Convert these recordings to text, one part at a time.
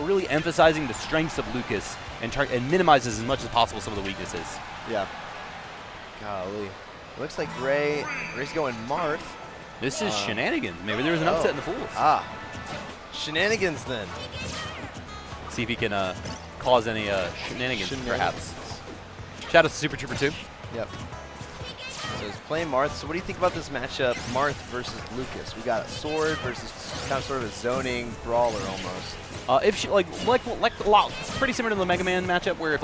really emphasizing the strengths of Lucas and minimizes as much as possible some of the weaknesses. Yeah. Golly. Looks like Gray's going Marth. This is Shananigans. Maybe there was an upset in the pools. Ah. Shenanigans then. See if he can cause any shenanigans, perhaps. Shout out to Super Trooper 2. Yep. So he's playing Marth. So what do you think about this matchup, Marth versus Lucas? We got a sword versus kind of sort of a zoning brawler almost. If she, like a lot, pretty similar to the Mega Man matchup, where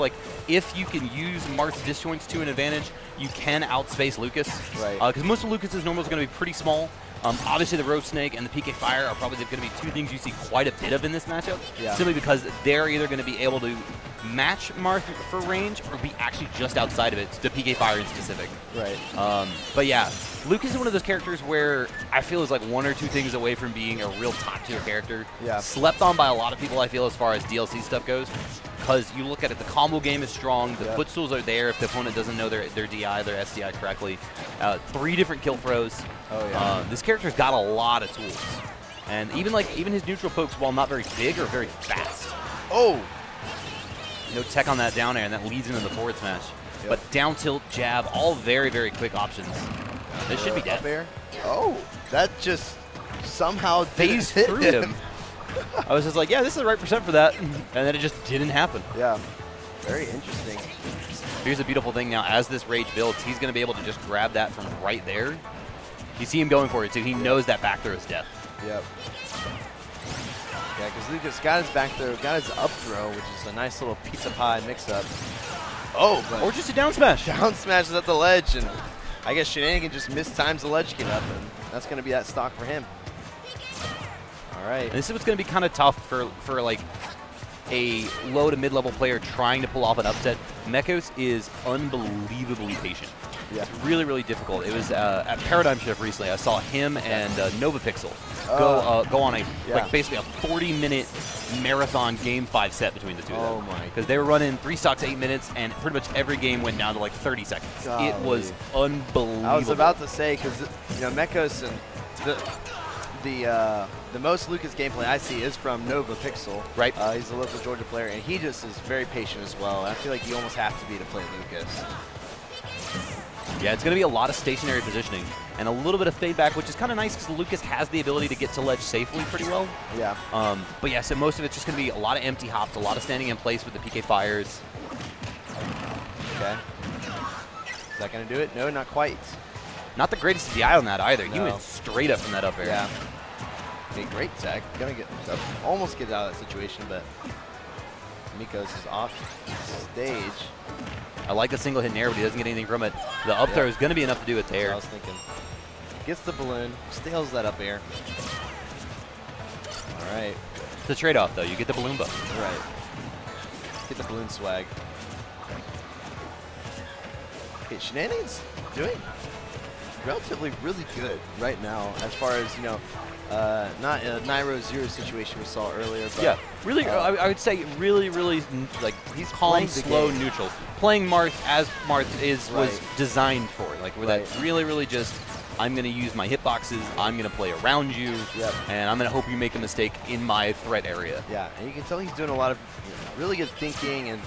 if you can use Marth's disjoints to an advantage, you can outspace Lucas. Right. Because most of Lucas's normals are going to be pretty small. Obviously, the Road Snake and the PK Fire are probably going to be two things you see quite a bit of in this matchup. Yeah. Simply because they're either going to be able to match Marth for range or be actually just outside of it, the PK Fire in specific. Right. But yeah, Lucas is one of those characters where I feel is like one or two things away from being a real top-tier character. Yeah. Slept on by a lot of people, I feel, as far as DLC stuff goes. Because you look at it, the combo game is strong. The footstools are there if the opponent doesn't know their DI, their SDI correctly. 3 different kill throws. Oh yeah. This character's got a lot of tools, and even his neutral pokes, while not very big, are very fast. Oh. No tech on that down air, and that leads into the forward smash. Yep. But down tilt, jab, all very, very quick options. This should be dead. Air. Oh, that just somehow phased through him. I was just like, yeah, this is the right percent for that. And then it just didn't happen. Yeah. Very interesting. Here's the beautiful thing now. As this rage builds, he's going to be able to just grab that from right there. You see him going for it, too. He knows that back throw is death. Yep. Yeah, because Lucas got his back throw, got his up throw, which is a nice little pizza pie mix-up. Oh, but or just a down smash. Down smashes at the ledge, and I guess Shenanigan just mistimes the ledge get up, and that's going to be that stock for him. All right. And this is what's going to be kind of tough for like a low to mid-level player trying to pull off an upset. Mekos is unbelievably patient. Yeah. It's really, really difficult. It was at Paradigm Shift recently. I saw him and NovaPixel go on like basically a 40-minute marathon Game 5 set between the two of them. Oh my! Because they were running 3 stocks 8 minutes, and pretty much every game went down to like 30 seconds. Golly. It was unbelievable. I was about to say, because Mekos and the most Lucas gameplay I see is from NovaPixel. Right. He's a local Georgia player, and he just is very patient as well. I feel like you almost have to be to play Lucas. Yeah, it's going to be a lot of stationary positioning and a little bit of fade back, which is kind of nice because Lucas has the ability to get to ledge safely pretty well. Yeah. But yeah, so most of it's just going to be a lot of empty hops, a lot of standing in place with the PK Fires. Okay. Is that going to do it? No, not quite. Not the greatest DI on that either. No. He went straight up from that up air. Yeah. Okay, great tech. Gonna almost get out of that situation, but Mekos is off stage. I like the single hit in air, but he doesn't get anything from it. The up throw is going to be enough to do it to air. I was thinking. Gets the balloon, steals that up air. All right. It's a trade-off, though. You get the balloon buff. Right. Get the balloon swag. Okay, Shenanigans doing relatively really good right now as far as, not a Nairo 0 situation we saw earlier. But, yeah, really, I would say really, like, he's calm, slow, neutral. Playing Marth as Marth was designed for. Like, where that really, really just, I'm going to use my hitboxes, I'm going to play around you, and I'm going to hope you make a mistake in my threat area. Yeah, and you can tell he's doing a lot of really good thinking and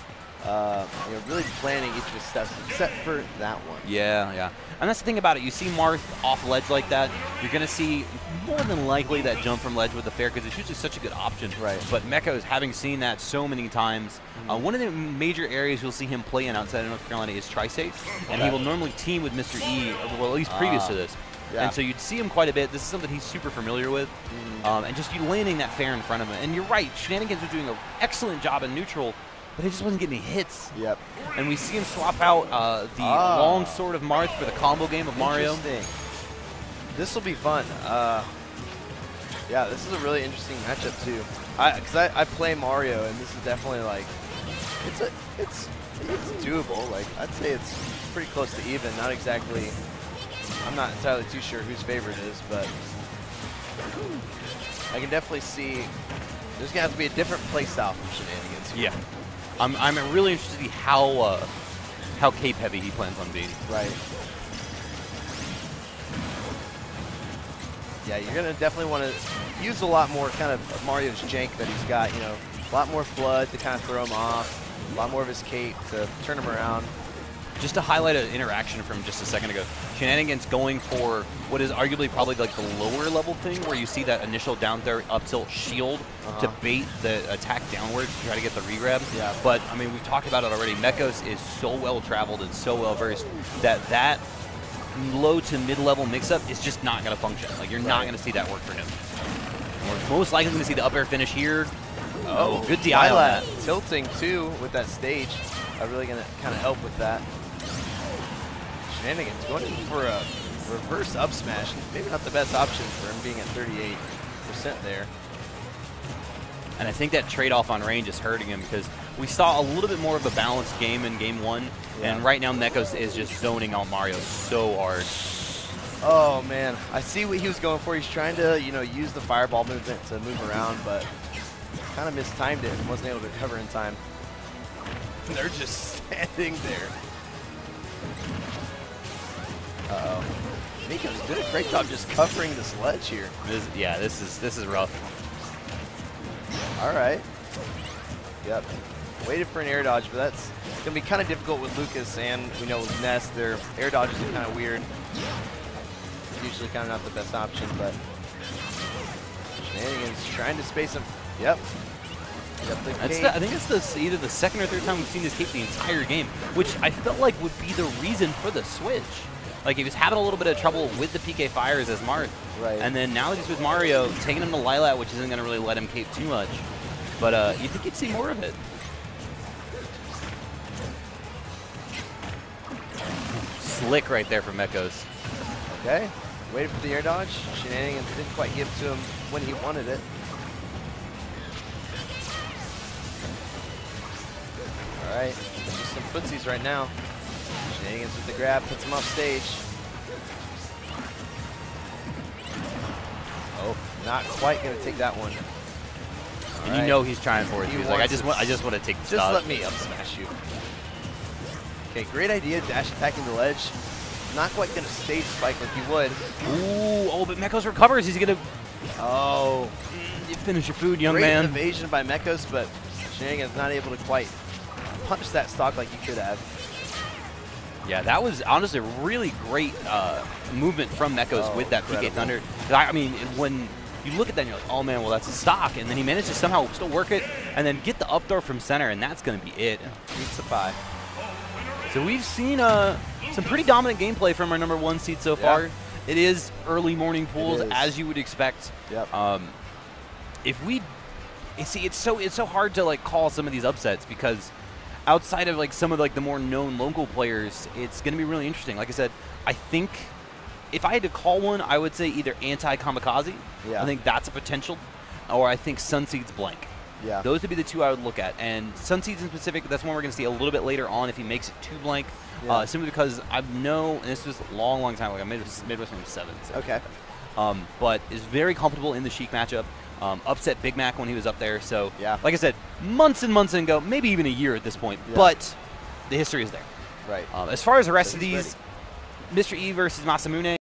really planning each of his steps, except for that one. Yeah, yeah. And that's the thing about it. You see Marth off ledge like that, you're going to see more than likely that jump from ledge with the fair because it's usually such a good option. Right. But Mekos, having seen that so many times, one of the major areas you'll see him play in outside of North Carolina is Tri-State, and he will normally team with Mr. E, well, at least previous to this. Yeah. And so you'd see him quite a bit. This is something he's super familiar with. And just you landing that fair in front of him. And you're right, Shenanigans was doing an excellent job in neutral, but he just wasn't getting any hits. Yep. And we see him swap out the long sword of Marth for the combo game of Mario. This will be fun. Yeah, this is a really interesting matchup too. Because I play Mario, and this is definitely like it's doable. Like I'd say it's pretty close to even. Not exactly. I'm not entirely too sure whose favorite is, but I can definitely see there's gonna have to be a different play style from Shenanigans. Yeah. I'm really interested to see how cape heavy he plans on being. Right. Yeah, you're gonna definitely want to use a lot more kind of Mario's jank that he's got, A lot more flood to kind of throw him off. A lot more of his cape to turn him around. Just to highlight an interaction from just a second ago, Shananigans going for what is arguably probably like the lower level thing where you see that initial down throw up tilt shield to bait the attack downwards to try to get the regrab. Yeah. But, I mean, we've talked about it already. Mekos is so well traveled and so well versed that that low to mid-level mix-up is just not going to function. Like, you're not going to see that work for him. We're most likely going to see the up air finish here. Oh, good DI on that. Tilting, too, with that stage. Really going to kind of help with that. Shananigans going in for a reverse up smash. Maybe not the best option for him being at 38% there. And I think that trade-off on range is hurting him because we saw a little bit more of a balanced game in game one. Yeah. And right now Mekos is just zoning out Mario so hard. Oh, man. I see what he was going for. He's trying to, you know, use the fireball movement to move around, but kind of mistimed it and wasn't able to recover in time. They're just standing there. Uh-oh. Mekos did a great job just covering the sledge here. This is rough. All right. Yep. Waited for an air dodge, but that's going to be kind of difficult with Lucas and we know with Ness, their air dodges are kind of weird. Usually kind of not the best option, but Shananigans trying to space him. Yep. I think it's either the second or third time we've seen this cape the entire game, which I felt like would be the reason for the switch. Like, he was having a little bit of trouble with the PK fires as Marth. Right. And then now he's with Mario, taking him to Lilat, which isn't going to really let him cape too much. But you think you'd see more of it. Slick right there from Mekos. Okay. Waited for the air dodge. Shananigans didn't quite give to him when he wanted it. All right. Just some footsies right now. Shananigans with the grab, puts him off stage. Oh, not quite going to take that one. And you know he's trying for it. He's like, I just want to take the Just let me up smash you. Okay, great idea, dash attacking the ledge. Not quite going to stage spike like he would. Ooh, oh, but Mekos recovers. He's going to... Oh. You finish your food, young man. Great evasion by Mekos, but Shananigans not able to quite punch that stock like he could have. Yeah, that was honestly a really great movement from Mekos with that PK Thunder. I mean, when you look at that and you're like, oh man, well that's a stock. And then he managed to somehow still work it and then get the up throw from center, and that's going to be it. Pizza pie. So we've seen some pretty dominant gameplay from our #1 seed so far. It is early morning pools, as you would expect. Yep. It's so hard to like call some of these upsets because outside of like some of like the more known local players, it's going to be really interesting. Like I said, I think if I had to call one, I would say either anti-kamikaze. Yeah. I think that's a potential, or I think Sunseed's blank. Yeah. Those would be the two I would look at. And Sunseed's in specific, that's one we're going to see a little bit later on if he makes it too blank. Yeah. Simply because I know, and this was a long time, like I Midwest maybe 7. So. Okay. But is very comfortable in the Sheik matchup. Upset Big Mac when he was up there. So, yeah. Like I said, months and months ago, maybe even a year at this point. Yeah. But the history is there. Right. As far as the rest of these, Mr. E versus Masamune.